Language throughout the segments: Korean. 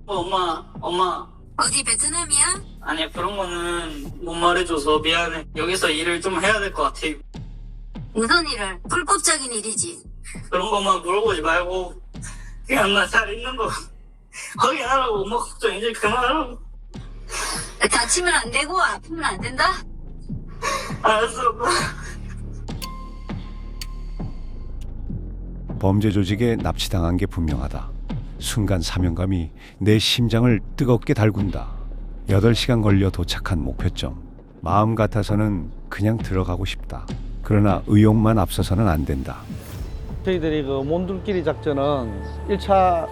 엄마. 어디 베트남이야? 아니야, 그런 거는 못 말해줘서 미안해. 여기서 일을 좀 해야 될 것 같아. 무슨 일을? 불법적인 일이지. 그런 것만 물어보지 말고 그냥 나 잘 있는 거 확인하라고. 엄마 걱정 이제 그만하라고. 다치면 안 되고 아프면 안 된다? 알았어, 엄마. 범죄 조직에 납치당한 게 분명하다. 순간 사명감이 내 심장을 뜨겁게 달군다. 8시간 걸려 도착한 목표점. 마음 같아서는 그냥 들어가고 싶다. 그러나 의욕만 앞서서는 안 된다. 저희들이 그 몬둘끼리 작전은 1차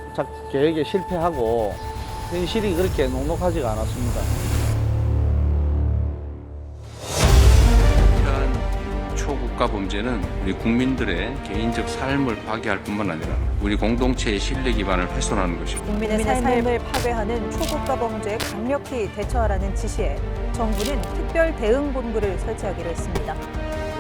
계획에 실패하고 현실이 그렇게 녹록하지가 않았습니다. 이러한 초국가 범죄는 우리 국민들의 개인적 삶을 파괴할 뿐만 아니라 우리 공동체의 신뢰 기반을 훼손하는 것이고 국민의 삶을 파괴하는 초국가 범죄에 강력히 대처하라는 지시에 정부는 특별 대응본부를 설치하기로 했습니다.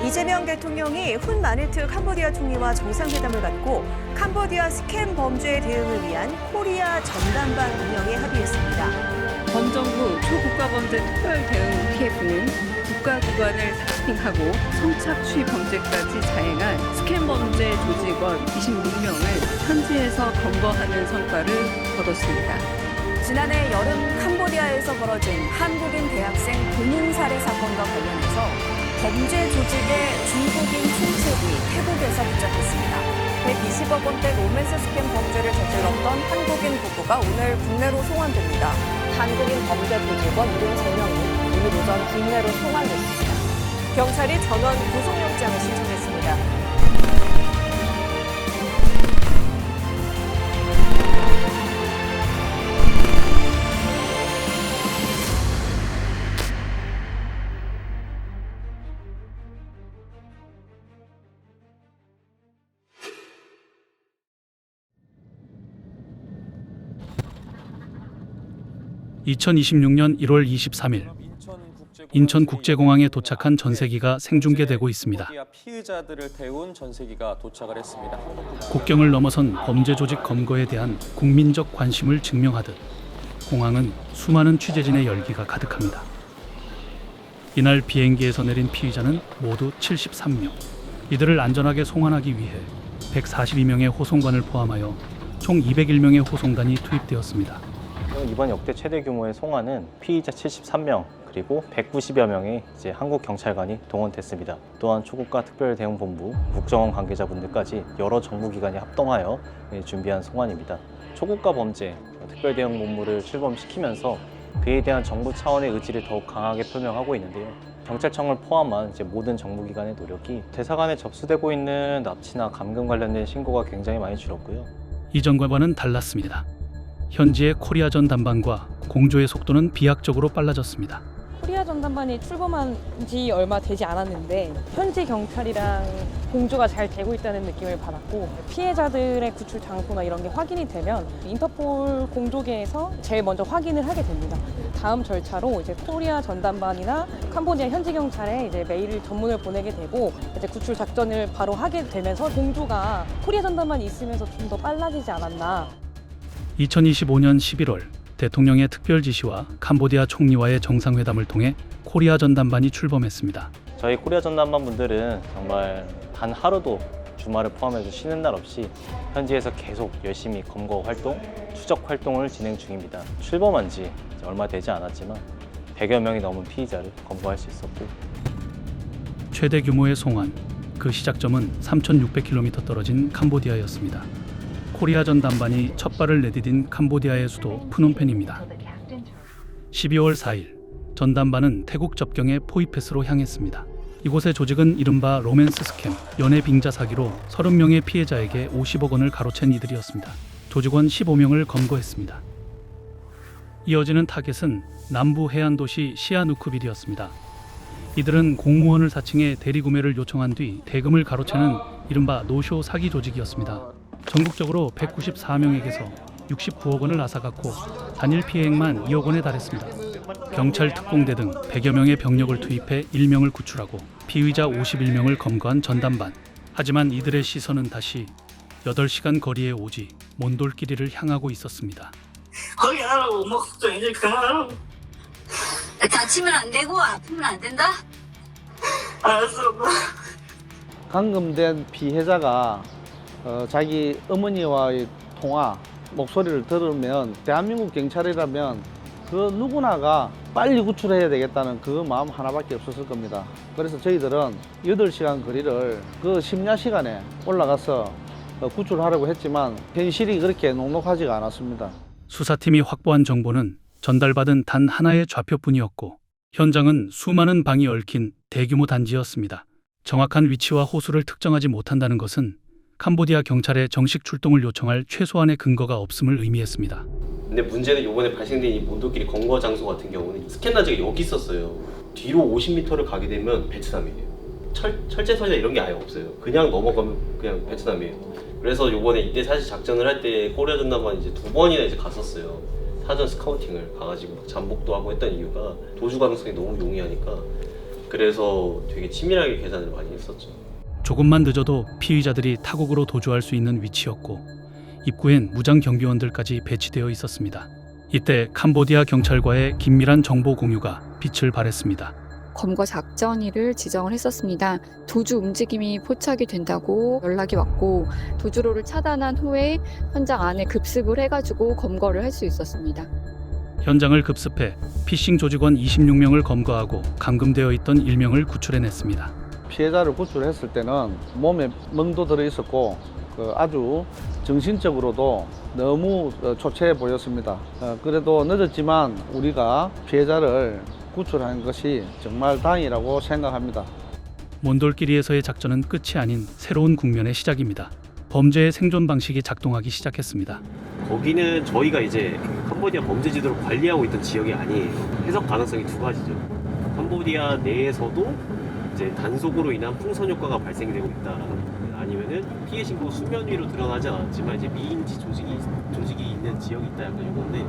이재명 대통령이 훈 마니트 캄보디아 총리와 정상회담을 갖고 캄보디아 스캠 범죄 대응을 위한 코리아 전담반 운영에 합의했습니다. 전 정부 초국가범죄 특별대응 TF는 국가기관을 사칭하고 성착취 범죄까지 자행한 스캠 범죄 조직원 26명을 현지에서 검거하는 성과를 거뒀습니다. 지난해 여름 캄보디아에서 벌어진 한국인 대학생 고문 살해 사건과 관련해서 범죄 조직의 중국인 총책이 태국에서 붙잡혔습니다. 120억 원대 로맨스 스캠 범죄를 저질렀던 한국인 부부가 오늘 국내로 송환됩니다. 한국인 범죄 조직원 73명이 오늘 오전 국내로 송환됐습니다. 경찰이 전원 구속영장을 신청했습니다. 2026년 1월 23일 인천국제공항에 도착한 전세기가 생중계되고 있습니다. 피의자들을 태운 전세기가 도착을 했습니다. 국경을 넘어선 범죄 조직 검거에 대한 국민적 관심을 증명하듯 공항은 수많은 취재진의 열기가 가득합니다. 이날 비행기에서 내린 피의자는 모두 73명. 이들을 안전하게 송환하기 위해 142명의 호송관을 포함하여 총 201명의 호송단이 투입되었습니다. 이번 역대 최대 규모의 송환은 피의자 73명 그리고 190여 명의 한국 경찰관이 동원됐습니다. 또한 초국가 특별대응본부, 국정원 관계자분들까지 여러 정부기관이 합동하여 준비한 송환입니다. 초국가 범죄 특별대응본부를 출범시키면서 그에 대한 정부 차원의 의지를 더욱 강하게 표명하고 있는데요. 경찰청을 포함한 모든 정부기관의 노력이 대사관에 접수되고 있는 납치나 감금 관련된 신고가 굉장히 많이 줄었고요. 이전과는 달랐습니다. 현지의 코리아 전담반과 공조의 속도는 비약적으로 빨라졌습니다. 코리아 전담반이 출범한 지 얼마 되지 않았는데 현지 경찰이랑 공조가 잘 되고 있다는 느낌을 받았고 피해자들의 구출 장소나 이런 게 확인이 되면 인터폴 공조계에서 제일 먼저 확인을 하게 됩니다. 다음 절차로 이제 코리아 전담반이나 캄보디아 현지 경찰에 이제 메일을 전문을 보내게 되고 이제 구출 작전을 바로 하게 되면서 공조가 코리아 전담반이 있으면서 좀 더 빨라지지 않았나. 2025년 11월 대통령의 특별 지시와 캄보디아 총리와의 정상회담을 통해 코리아 전담반이 출범했습니다. 저희 코리아 전담반 분들은 정말 단 하루도 주말을 포함해서 쉬는 날 없이 현지에서 계속 열심히 검거 활동, 추적 활동을 진행 중입니다. 출범한 지 얼마 되지 않았지만 100여 명이 넘은 피의자를 검거할 수 있었고 최대 규모의 송환, 그 시작점은 3,600km 떨어진 캄보디아였습니다. 코리아 전담반이 첫 발을 내디딘 캄보디아의 수도 프놈펜입니다. 12월 4일 전담반은 태국 접경의 포이패스로 향했습니다. 이곳의 조직은 이른바 로맨스 스캠, 연애 빙자 사기로 30명의 피해자에게 50억 원을 가로챈 이들이었습니다. 조직원 15명을 검거했습니다. 이어지는 타겟은 남부 해안 도시 시아누쿠빌이었습니다. 이들은 공무원을 사칭해 대리구매를 요청한 뒤 대금을 가로채는 이른바 노쇼 사기 조직이었습니다. 전국적으로 194명에게서 69억 원을 앗아갔고 단일 피해액만 2억 원에 달했습니다. 경찰 특공대 등 100여 명의 병력을 투입해 일명을 구출하고 피의자 51명을 검거한 전담반. 하지만 이들의 시선은 다시 8시간 거리의 오지 몬돌끼리를 향하고 있었습니다. 거기 안 하라고 뭐 좀 이제 그만하라고. 다치면 안 되고 아프면 안 된다? 알았어. 감금된 피해자가 자기 어머니와의 통화 목소리를 들으면 대한민국 경찰이라면 그 누구나가 빨리 구출해야 되겠다는 그 마음 하나밖에 없었을 겁니다. 그래서 저희들은 8시간 거리를 그 심야 시간에 올라가서 구출하려고 했지만 현실이 그렇게 녹록하지가 않았습니다. 수사팀이 확보한 정보는 전달받은 단 하나의 좌표뿐이었고 현장은 수많은 방이 얽힌 대규모 단지였습니다. 정확한 위치와 호수를 특정하지 못한다는 것은 캄보디아 경찰의 정식 출동을 요청할 최소한의 근거가 없음을 의미했습니다. 근데 문제는 이번에 발생된 이 몬돌끼리 검거 장소 같은 경우는 스캔라지가 여기 있었어요. 뒤로 50m를 가게 되면 베트남이에요. 철제선이나 이런 게 아예 없어요. 그냥 넘어가면 그냥 베트남이에요. 그래서 이번에 이때 사실 작전을 할 때 코리아 전담반 이제 2번이나 이제 갔었어요. 사전 스카우팅을 가가지고 잠복도 하고 했던 이유가 도주 가능성이 너무 용이하니까 그래서 되게 치밀하게 계산을 많이 했었죠. 조금만 늦어도 피의자들이 타국으로 도주할 수 있는 위치였고 입구엔 무장 경비원들까지 배치되어 있었습니다. 이때 캄보디아 경찰과의 긴밀한 정보 공유가 빛을 발했습니다. 검거 작전일을 지정을 했었습니다. 도주 움직임이 포착이 된다고 연락이 왔고 도주로를 차단한 후에 현장 안에 급습을 해가지고 검거를 할 수 있었습니다. 현장을 급습해 피싱 조직원 26명을 검거하고 감금되어 있던 1명을 구출해냈습니다. 피해자를 구출했을 때는 몸에 멍도 들어 있었고 아주 정신적으로도 너무 초췌해 보였습니다. 그래도 늦었지만 우리가 피해자를 구출한 것이 정말 다행이라고 생각합니다. 몬돌끼리에서의 작전은 끝이 아닌 새로운 국면의 시작입니다. 범죄의 생존 방식이 작동하기 시작했습니다. 거기는 저희가 이제 캄보디아 범죄 지도를 관리하고 있던 지역이 아니에요. 해석 가능성이 두 가지죠. 캄보디아 내에서도 이제 단속으로 인한 풍선 효과가 발생되고 있다라는 아니면은 피해 신고 수면 위로 드러나지 않았지만 이제 미인지 조직이 있는 지역이 있다 약간 이건데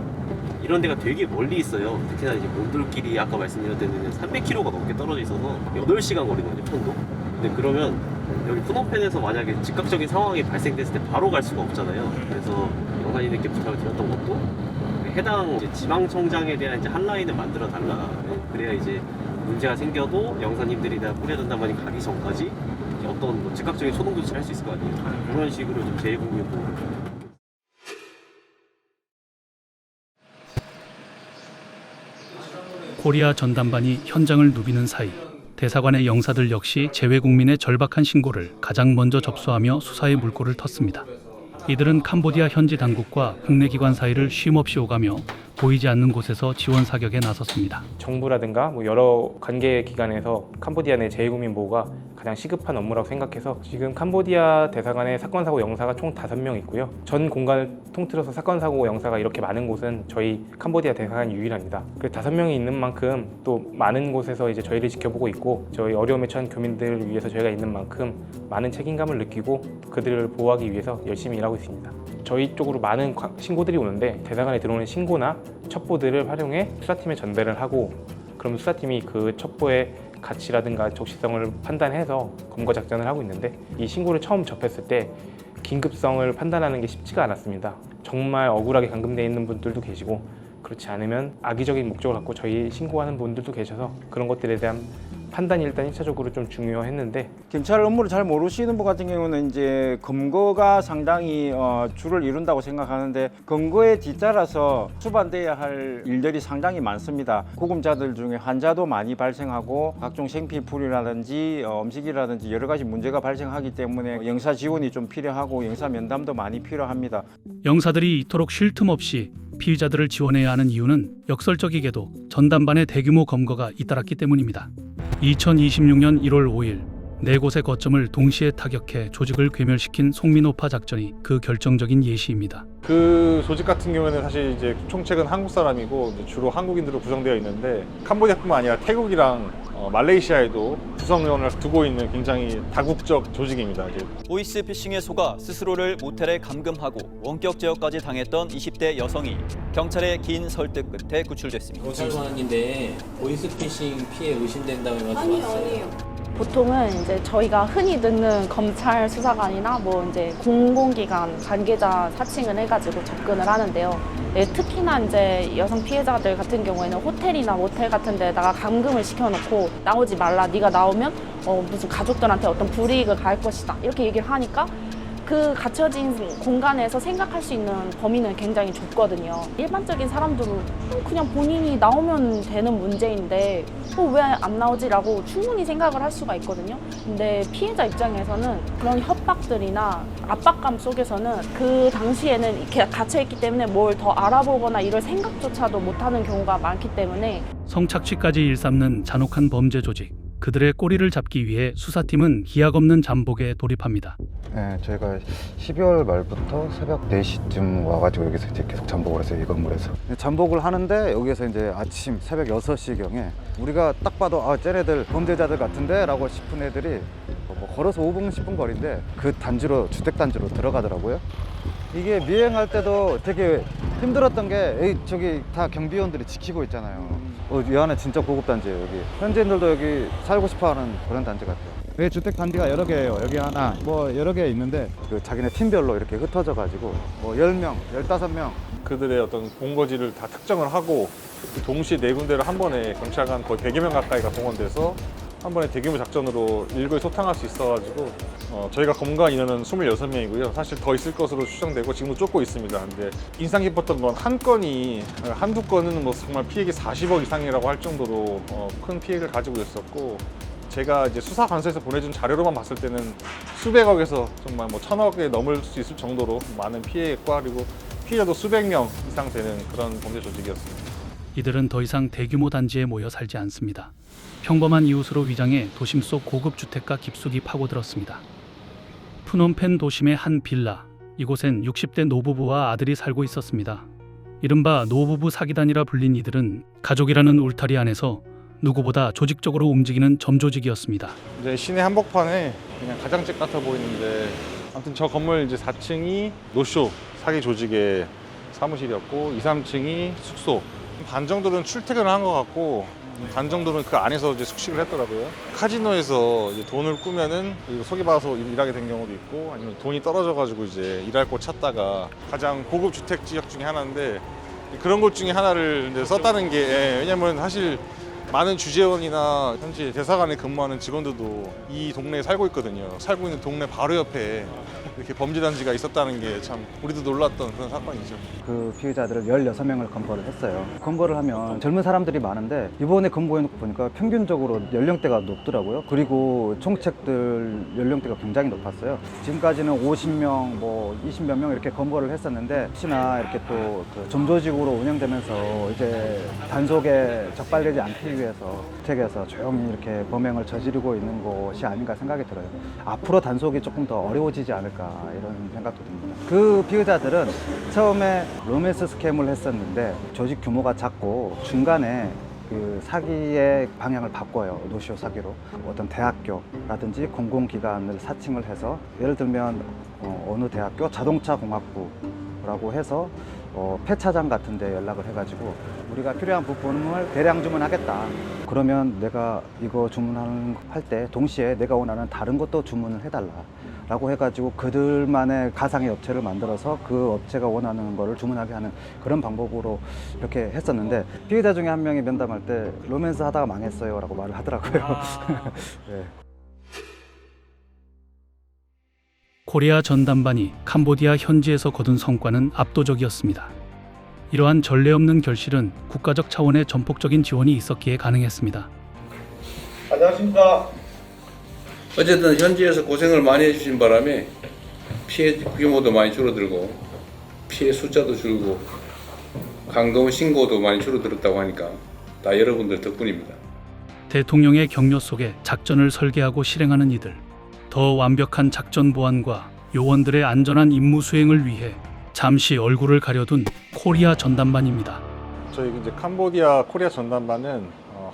이런 데가 되게 멀리 있어요. 특히나 이제 몬돌끼리 아까 말씀드렸던 데는 300km가 넘게 떨어져 있어서 8시간 거리거든요, 편도. 근데 그러면 여기 푸놈펜에서 만약에 즉각적인 상황이 발생됐을 때 바로 갈 수가 없잖아요. 그래서 영사님들께 부탁을 드렸던 것도 해당 이제 지방청장에 대한 이제 한 라인을 만들어 달라. 그래야 이제 문제가 생겨도 영사님들이나 코리아 전담반이 가기 전까지 어떤 뭐 즉각적인 소동 조치를 할 수 있을 거 아니에요. 그런 식으로 좀 제2공유도 코리아 전담반이 현장을 누비는 사이 대사관의 영사들 역시 재외국민의 절박한 신고를 가장 먼저 접수하며 수사의 물꼬를 텄습니다. 이들은 캄보디아 현지 당국과 국내 기관 사이를 쉼없이 오가며 보이지 않는 곳에서 지원 사격에 나섰습니다. 정부라든가 여러 관계 기관에서 캄보디아 내 재외국민 보호가 가장 시급한 업무라고 생각해서 지금 캄보디아 대사관에 사건 사고 영사가 총 5명 있고요. 전 공간을 통틀어서 사건 사고 영사가 이렇게 많은 곳은 저희 캄보디아 대사관이 유일합니다. 그 5명이 있는 만큼 또 많은 곳에서 이제 저희를 지켜보고 있고 저희 어려움에 처한 교민들을 위해서 저희가 있는 만큼 많은 책임감을 느끼고 그들을 보호하기 위해서 열심히 일하고 있습니다. 저희 쪽으로 많은 신고들이 오는데 대사관에 들어오는 신고나 첩보들을 활용해 수사팀에 전달을 하고 그럼 수사팀이 그 첩보의 가치라든가 적시성을 판단해서 검거 작전을 하고 있는데 이 신고를 처음 접했을 때 긴급성을 판단하는 게 쉽지가 않았습니다. 정말 억울하게 감금되어 있는 분들도 계시고 그렇지 않으면 악의적인 목적을 갖고 저희 신고하는 분들도 계셔서 그런 것들에 대한 판단이 일단 1차적으로 좀 중요했는데 경찰 업무를 잘 모르시는 분 같은 경우는 이제 검거가 상당히 주를 이룬다고 생각하는데 검거에 뒤따라서 수반돼야 할 일들이 상당히 많습니다. 구금자들 중에 환자도 많이 발생하고 각종 생피풀이라든지 음식이라든지 여러 가지 문제가 발생하기 때문에 영사 지원이 좀 필요하고 영사 면담도 많이 필요합니다. 영사들이 이토록 쉴 틈 없이 피의자들을 지원해야 하는 이유는 역설적이게도 전담반의 대규모 검거가 잇따랐기 때문입니다. 2026년 1월 5일 4곳의 거점을 동시에 타격해 조직을 괴멸시킨 송민호파 작전이 그 결정적인 예시입니다. 그 조직 같은 경우에는 사실 이제 총책은 한국 사람이고 이제 주로 한국인들로 구성되어 있는데 캄보디아뿐만 아니라 태국이랑 말레이시아에도 구성원을 두고 있는 굉장히 다국적 조직입니다. 보이스피싱에 속아 스스로를 모텔에 감금하고 원격 제어까지 당했던 20대 여성이 경찰의 긴 설득 끝에 구출됐습니다. 경찰관인데 보이스피싱 피해 의심된다고 해가지고 왔어요. 보통은 이제 저희가 흔히 듣는 검찰 수사관이나 뭐 이제 공공기관 관계자 사칭을 해가지고 접근을 하는데요. 네, 특히나 이제 여성 피해자들 같은 경우에는 호텔이나 모텔 같은 데다가 감금을 시켜놓고 나오지 말라. 네가 나오면 무슨 가족들한테 어떤 불이익을 가할 것이다. 이렇게 얘기를 하니까 그 갇혀진 공간에서 생각할 수 있는 범위는 굉장히 좁거든요. 일반적인 사람들은 그냥 본인이 나오면 되는 문제인데 왜 안 나오지라고 충분히 생각을 할 수가 있거든요. 근데 피해자 입장에서는 그런 협박들이나 압박감 속에서는 그 당시에는 이렇게 갇혀있기 때문에 뭘 더 알아보거나 이럴 생각조차도 못하는 경우가 많기 때문에 성착취까지 일삼는 잔혹한 범죄 조직. 그들의 꼬리를 잡기 위해 수사팀은 기약 없는 잠복에 돌입합니다. 네, 저희가 12월 말부터 새벽 4시쯤 와가지고 여기서 이제 계속 잠복을 했어요, 이 건물에서. 잠복을 하는데 여기서 이제 아침 새벽 6시경에 우리가 딱 봐도 쟤네들 범죄자들 같은데? 라고 싶은 애들이 뭐 걸어서 5분, 10분 거리인데 그 단지로, 주택단지로 들어가더라고요. 이게 미행할 때도 되게 힘들었던 게 저기 다 경비원들이 지키고 있잖아요. 이 안에 진짜 고급 단지예요. 여기 현지인들도 여기 살고 싶어하는 그런 단지 같아요. 여기 주택 단지가 여러 개예요. 여기 하나, 뭐 여러 개 있는데 그 자기네 팀별로 이렇게 흩어져 가지고 뭐 10명, 15명 그들의 어떤 본거지를 다 특정을 하고 동시에 4군데를 한 번에 경찰관 거의 100여 명 가까이가 동원돼서 한 번에 대규모 작전으로 일거에 소탕할 수 있어가지고 저희가 검거한 인원은 26명이고요. 사실 더 있을 것으로 추정되고 지금도 쫓고 있습니다. 근데 인상 깊었던 건 한 건이 한두 건은 뭐 정말 피해액이 40억 이상이라고 할 정도로 큰 피해를 가지고 있었고 제가 이제 수사관서에서 보내준 자료로만 봤을 때는 수백억에서 정말 뭐 1000억에 넘을 수 있을 정도로 많은 피해액과 그리고 피해자도 수백 명 이상 되는 그런 범죄 조직이었습니다. 이들은 더 이상 대규모 단지에 모여 살지 않습니다. 평범한 이웃으로 위장해 도심 속 고급 주택가 깊숙이 파고들었습니다. 푸놈펜 도심의 한 빌라. 이곳엔 60대 노부부와 아들이 살고 있었습니다. 이른바 노부부 사기단이라 불린 이들은 가족이라는 울타리 안에서 누구보다 조직적으로 움직이는 점조직이었습니다. 이제 시내 한복판에 그냥 가장집 같아 보이는데 아무튼 저 건물 이제 4층이 노쇼 사기 조직의 사무실이었고 2, 3층이 숙소. 반 정도는 출퇴근을 한 것 같고 반 정도는 그 안에서 이제 숙식을 했더라고요. 카지노에서 이제 돈을 꾸면은 소개받아서 일하게 된 경우도 있고 아니면 돈이 떨어져가지고 이제 일할 곳 찾다가 가장 고급 주택 지역 중에 하나인데 그런 곳 중에 하나를 이제 썼다는 게 왜냐면 사실 많은 주재원이나 현지 대사관에 근무하는 직원들도 이 동네에 살고 있거든요. 살고 있는 동네 바로 옆에 이렇게 범죄단지가 있었다는 게 참 우리도 놀랐던 그런 사건이죠. 그 피해자들을 16명을 검거를 했어요. 검거를 하면 젊은 사람들이 많은데 이번에 검거해놓고 보니까 평균적으로 연령대가 높더라고요. 그리고 총책들 연령대가 굉장히 높았어요. 지금까지는 50명, 뭐 20몇 명 이렇게 검거를 했었는데 혹시나 이렇게 또 그 점조직으로 운영되면서 이제 단속에 적발되지 않기 위해서 주택에서 조용히 이렇게 범행을 저지르고 있는 것이 아닌가 생각이 들어요. 앞으로 단속이 조금 더 어려워지지 않을까 이런 생각도 듭니다. 그 피해자들은 처음에 로맨스 스캠을 했었는데 조직 규모가 작고 중간에 그 사기의 방향을 바꿔요. 노쇼 사기로 어떤 대학교라든지 공공기관을 사칭을 해서 예를 들면 어느 대학교 자동차공학부라고 해서 폐차장 같은 데 연락을 해가지고 우리가 필요한 부품을 대량 주문하겠다. 그러면 내가 이거 주문할 때 동시에 내가 원하는 다른 것도 주문을 해달라 라고 해가지고 그들만의 가상의 업체를 만들어서 그 업체가 원하는 거를 주문하게 하는 그런 방법으로 이렇게 했었는데 피해자 중에 한 명이 면담할 때 로맨스 하다가 망했어요 라고 말을 하더라고요. 네. 코리아 전담반이 캄보디아 현지에서 거둔 성과는 압도적이었습니다. 이러한 전례 없는 결실은 국가적 차원의 전폭적인 지원이 있었기에 가능했습니다. 안녕하십니까. 어쨌든 현지에서 고생을 많이 해주신 바람에 피해 규모도 많이 줄어들고 피해 숫자도 줄고 감금 신고도 많이 줄어들었다고 하니까 다 여러분들 덕분입니다. 대통령의 격려 속에 작전을 설계하고 실행하는 이들. 더 완벽한 작전 보완과 요원들의 안전한 임무 수행을 위해 잠시 얼굴을 가려둔 코리아 전담반입니다. 저희 이제 캄보디아 코리아 전담반은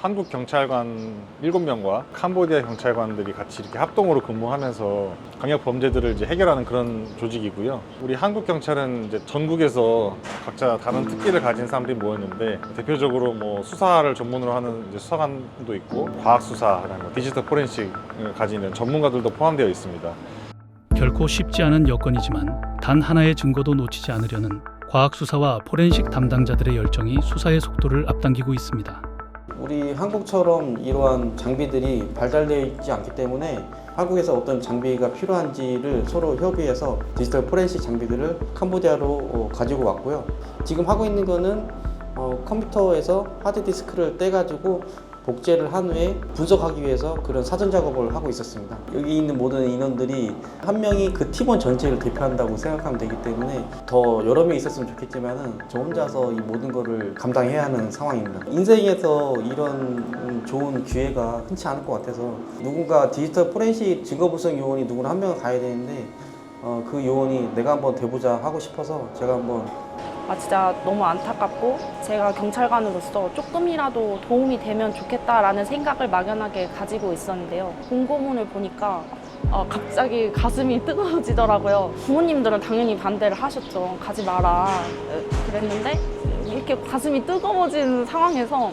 한국 경찰관 7명과 캄보디아 경찰관들이 같이 이렇게 합동으로 근무하면서 강력 범죄들을 이제 해결하는 그런 조직이고요. 우리 한국 경찰은 이제 전국에서 각자 다른 특기를 가진 사람들이 모였는데 대표적으로 뭐 수사를 전문으로 하는 이제 수사관도 있고 과학 수사, 그다음에 디지털 포렌식을 가지는 전문가들도 포함되어 있습니다. 결코 쉽지 않은 여건이지만 단 하나의 증거도 놓치지 않으려는 과학수사와 포렌식 담당자들의 열정이 수사의 속도를 앞당기고 있습니다. 우리 한국처럼 이러한 장비들이 발달되어 있지 않기 때문에 한국에서 어떤 장비가 필요한지를 서로 협의해서 디지털 포렌식 장비들을 캄보디아로 가지고 왔고요. 지금 하고 있는 거는 컴퓨터에서 하드디스크를 떼가지고 복제를 한 후에 분석하기 위해서 그런 사전 작업을 하고 있었습니다. 여기 있는 모든 인원들이 한 명이 그 팀원 전체를 대표한다고 생각하면 되기 때문에 더 여러 명 있었으면 좋겠지만은 저 혼자서 이 모든 거를 감당해야 하는 상황입니다. 인생에서 이런 좋은 기회가 흔치 않을 것 같아서 누군가 디지털 포렌식 증거분석 요원이 누구나 한 명은 가야 되는데 그 요원이 내가 한번 돼보자 하고 싶어서 제가 한번 진짜 너무 안타깝고 제가 경찰관으로서 조금이라도 도움이 되면 좋겠다라는 생각을 막연하게 가지고 있었는데요. 공고문을 보니까 갑자기 가슴이 뜨거워지더라고요. 부모님들은 당연히 반대를 하셨죠. 가지 마라 그랬는데 이렇게 가슴이 뜨거워지는 상황에서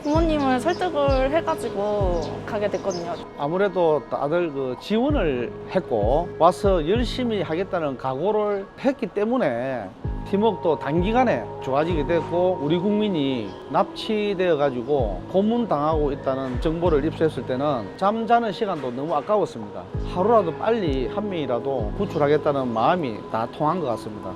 부모님을 설득을 해가지고 가게 됐거든요. 아무래도 다들 그 지원을 했고 와서 열심히 하겠다는 각오를 했기 때문에 팀워크도 단기간에 좋아지게 됐고 우리 국민이 납치되어 가지고 고문당하고 있다는 정보를 입수했을 때는 잠자는 시간도 너무 아까웠습니다. 하루라도 빨리 한 명이라도 구출하겠다는 마음이 다 통한 것 같습니다.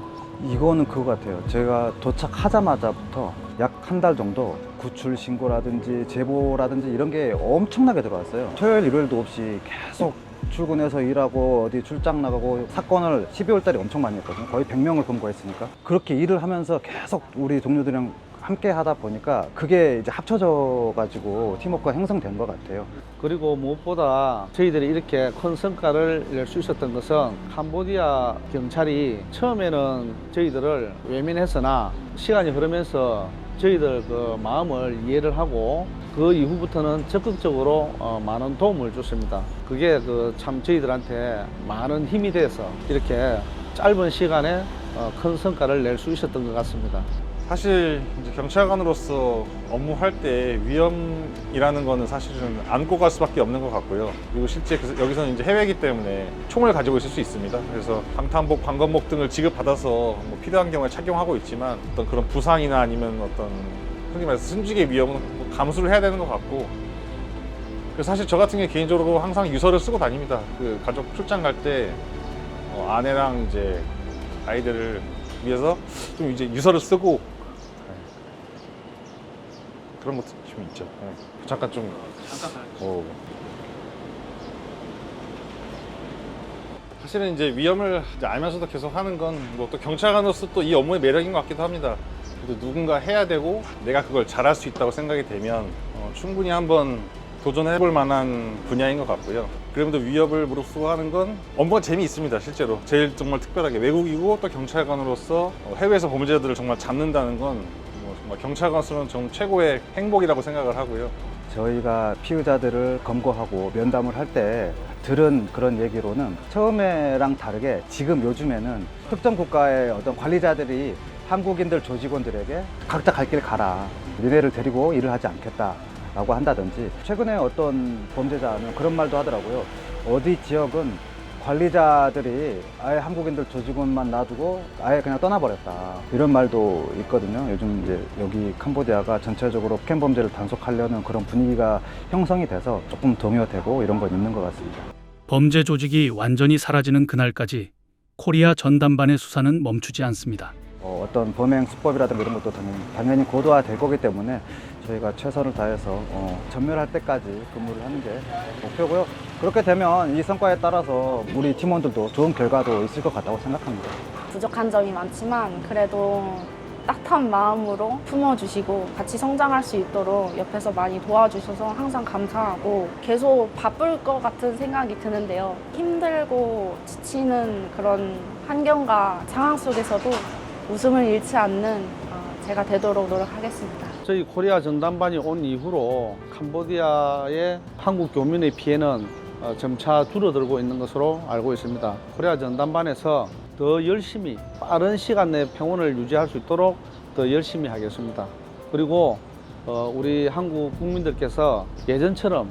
이거는 그거 같아요. 제가 도착하자마자부터 약 한 달 정도 구출 신고라든지 제보라든지 이런 게 엄청나게 들어왔어요. 토요일 일요일도 없이 계속 출근해서 일하고 어디 출장 나가고 사건을 12월 달에 엄청 많이 했거든요. 거의 100명을 검거했으니까. 그렇게 일을 하면서 계속 우리 동료들이랑 함께 하다 보니까 그게 이제 합쳐져 가지고 팀워크가 형성된 것 같아요. 그리고 무엇보다 저희들이 이렇게 큰 성과를 낼 수 있었던 것은 캄보디아 경찰이 처음에는 저희들을 외면했으나 시간이 흐르면서 저희들 그 마음을 이해를 하고 그 이후부터는 적극적으로 많은 도움을 줬습니다. 그게 그 참 저희들한테 많은 힘이 돼서 이렇게 짧은 시간에 큰 성과를 낼 수 있었던 것 같습니다. 사실 이제 경찰관으로서 업무할 때 위험이라는 거는 사실은 안고 갈 수밖에 없는 것 같고요. 그리고 실제 여기서는 이제 해외이기 때문에 총을 가지고 있을 수 있습니다. 그래서 방탄복, 방검복 등을 지급받아서 뭐 필요한 경우에 착용하고 있지만 어떤 그런 부상이나 아니면 어떤 흔히 말해서 승직의 위험은 감수를 해야 되는 것 같고, 그래서 사실 저 같은 게 개인적으로 항상 유서를 쓰고 다닙니다. 그 가족 출장 갈 때 아내랑 이제 아이들을 위해서 좀 이제 유서를 쓰고 그런 것도 좀 있죠. 잠깐 좀. 사실은 이제 위험을 이제 알면서도 계속 하는 건 뭐 또 경찰관으로서 또 이 업무의 매력인 것 같기도 합니다. 그래도 누군가 해야 되고 내가 그걸 잘할 수 있다고 생각이 되면 충분히 한번 도전해볼 만한 분야인 것 같고요. 그럼에도 위협을 무릅쓰고 하는 건 업무가 재미있습니다. 실제로 제일 정말 특별하게 외국이고 또 경찰관으로서 해외에서 범죄자들을 정말 잡는다는 건 정말 경찰관으로서는 좀 최고의 행복이라고 생각을 하고요. 저희가 피의자들을 검거하고 면담을 할 때 들은 그런 얘기로는 처음에랑 다르게 지금 요즘에는 특정 국가의 어떤 관리자들이 한국인들 조직원들에게 각자 갈 길 가라, 니네를 데리고 일을 하지 않겠다 라고 한다든지, 최근에 어떤 범죄자는 그런 말도 하더라고요. 어디 지역은 관리자들이 아예 한국인들 조직원만 놔두고 아예 그냥 떠나버렸다, 이런 말도 있거든요. 요즘 이제 여기 캄보디아가 전체적으로 스캔 범죄를 단속하려는 그런 분위기가 형성이 돼서 조금 동요되고 이런 건 있는 것 같습니다. 범죄 조직이 완전히 사라지는 그날까지 코리아 전담반의 수사는 멈추지 않습니다. 어떤 범행 수법이라든가 이런 것도 당연히 고도화될 거기 때문에 저희가 최선을 다해서 전멸할 때까지 근무를 하는 게 목표고요. 그렇게 되면 이 성과에 따라서 우리 팀원들도 좋은 결과도 있을 것 같다고 생각합니다. 부족한 점이 많지만 그래도 따뜻한 마음으로 품어주시고 같이 성장할 수 있도록 옆에서 많이 도와주셔서 항상 감사하고, 계속 바쁠 것 같은 생각이 드는데요. 힘들고 지치는 그런 환경과 상황 속에서도 웃음을 잃지 않는 제가 되도록 노력하겠습니다. 저희 코리아 전담반이 온 이후로 캄보디아의 한국 교민의 피해는 점차 줄어들고 있는 것으로 알고 있습니다. 코리아 전담반에서 더 열심히 빠른 시간 내에 평온을 유지할 수 있도록 더 열심히 하겠습니다. 그리고 우리 한국 국민들께서 예전처럼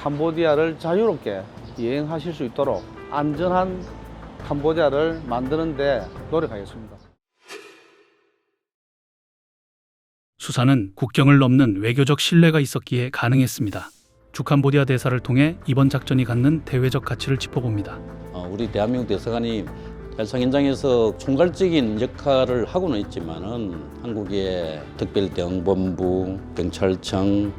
캄보디아를 자유롭게 여행하실 수 있도록 안전한 캄보디아를 만드는 데 노력하겠습니다. 수사는 국경을 넘는 외교적 신뢰가 있었기에 가능했습니다. 주캄보디아 대사를 통해 이번 작전이 갖는 대외적 가치를 짚어봅니다. 우리 대한민국 대사관이 발상 현장에서 총괄적인 역할을 하고는 있지만은 한국의 특별대응본부, 경찰청,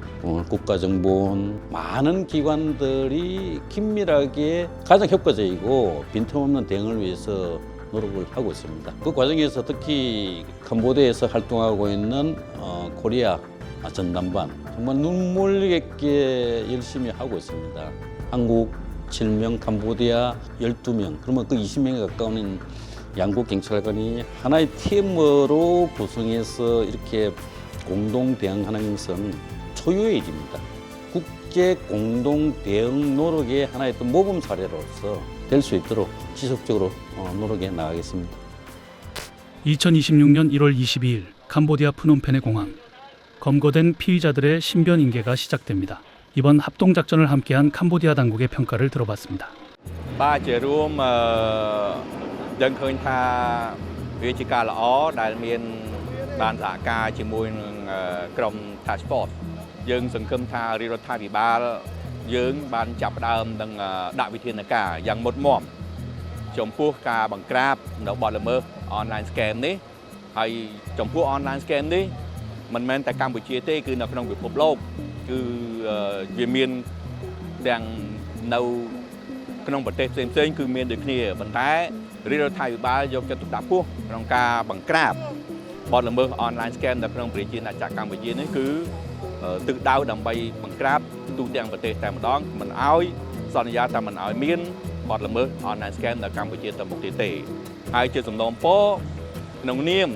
국가정보원 많은 기관들이 긴밀하게 가장 효과적이고 빈틈없는 대응을 위해서 노력을 하고 있습니다. 그 과정에서 특히 캄보디아에서 활동하고 있는 코리아 전담반 정말 눈물겹게 열심히 하고 있습니다. 한국 7명, 캄보디아 12명, 그러면 그 20명에 가까운 양국 경찰관이 하나의 팀으로 구성해서 이렇게 공동 대응하는 것은 초유의 일입니다. 국제 공동 대응 노력의 하나의 또 모범 사례로서 될 수 있도록 지속적으로 노력해 나가겠습니다. 2026년 1월 22일 캄보디아 프놈펜의 공항. 검거된 피의자들의 신변 인계가 시작됩니다. 이번 합동작전을 함께한 캄보디아 당국의 평가를 들어봤습니다. បាទជារួមយើងឃើញថាវាជាការល្អដែលមានបានសហការជាមួយនឹងក្រុម Task Force យើងសង្ឃឹមថារាជរដ្ឋាភិបាលយើងបានចាប់ផ្ដើមនឹងដាក់វិធានការយ៉ាងមុតមាំចំពោះការបង្ក្រាបនៅបទល្មើស online scam នេះហើយចំពោះ online scam នេះមិនមែនតែកម្ពុជាទេគឺនៅក្នុងពិភពលោកគឺវាមានទាំងនៅក្នុងប្រទេសផ្សេងៗគឺមានដូចគ្នាប៉ុន្តែរាជរដ្ឋាភិបាលយកចិត្តទុកដាក់ខ្ពស់ក្នុងការបង្ក្រាបបទល្មើស online scam នៅក្នុងប្រជាណាចក្រកម្ពុជានេះគឺទិសដៅដើម្បីបង្ក្រាបទូទាំងប្រទេសតែម្ដងមិនឲ្យសន្យាថាមិនឲ្យមានបទល្មើស online scam នៅកម្ពុជាទៅមុខទៀតទេហើយជាសំណូមពរក្នុងនាម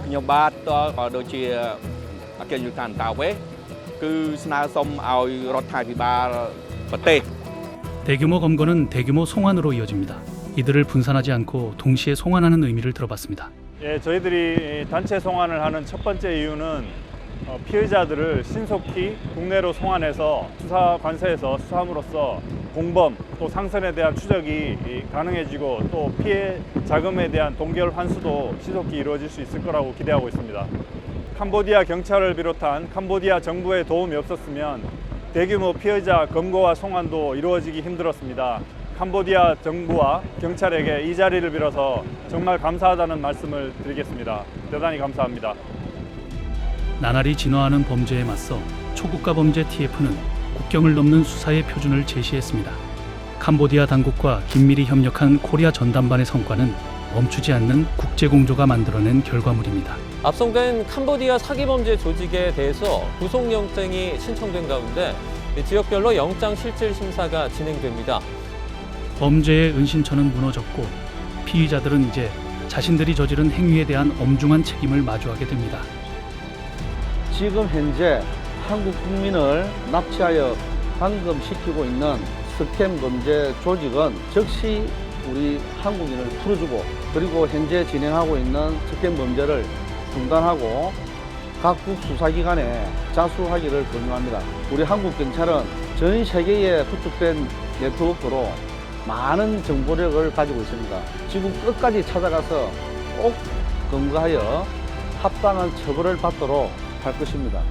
ខ្ញុំបាទក៏ដូចជាអគ្គនាយកដ្ឋានតាវេគឺស្នើសុំឲ្យរដ្ឋាភិបាលប្រទេស 대규모 검거는 대규모 송환으로 이어집니다. 이들을 분산하지 않고 동시에 송환하는 의미를 들어봤습니다. 예, 저희들이 단체 송환을 하는 첫 번째 이유는 피해자들을 신속히 국내로 송환해서 수사관서에서 수사함으로써 공범 또 상선에 대한 추적이 가능해지고 또 피해 자금에 대한 동결 환수도 신속히 이루어질 수 있을 거라고 기대하고 있습니다. 캄보디아 경찰을 비롯한 캄보디아 정부의 도움이 없었으면 대규모 피해자 검거와 송환도 이루어지기 힘들었습니다. 캄보디아 정부와 경찰에게 이 자리를 빌어서 정말 감사하다는 말씀을 드리겠습니다. 대단히 감사합니다. 나날이 진화하는 범죄에 맞서 초국가 범죄 TF는 국경을 넘는 수사의 표준을 제시했습니다. 캄보디아 당국과 긴밀히 협력한 코리아 전담반의 성과는 멈추지 않는 국제공조가 만들어낸 결과물입니다. 압송된 캄보디아 사기범죄 조직에 대해서 구속영장이 신청된 가운데 지역별로 영장 실질 심사가 진행됩니다. 범죄의 은신처는 무너졌고 피의자들은 이제 자신들이 저지른 행위에 대한 엄중한 책임을 마주하게 됩니다. 지금 현재 한국 국민을 납치하여 감금시키고 있는 스캠 범죄 조직은 즉시 우리 한국인을 풀어주고 그리고 현재 진행하고 있는 스캠 범죄를 중단하고 각국 수사기관에 자수하기를 권유합니다. 우리 한국 경찰은 전 세계에 구축된 네트워크로 많은 정보력을 가지고 있습니다. 지구 끝까지 찾아가서 꼭 검거하여 합당한 처벌을 받도록 할 것입니다.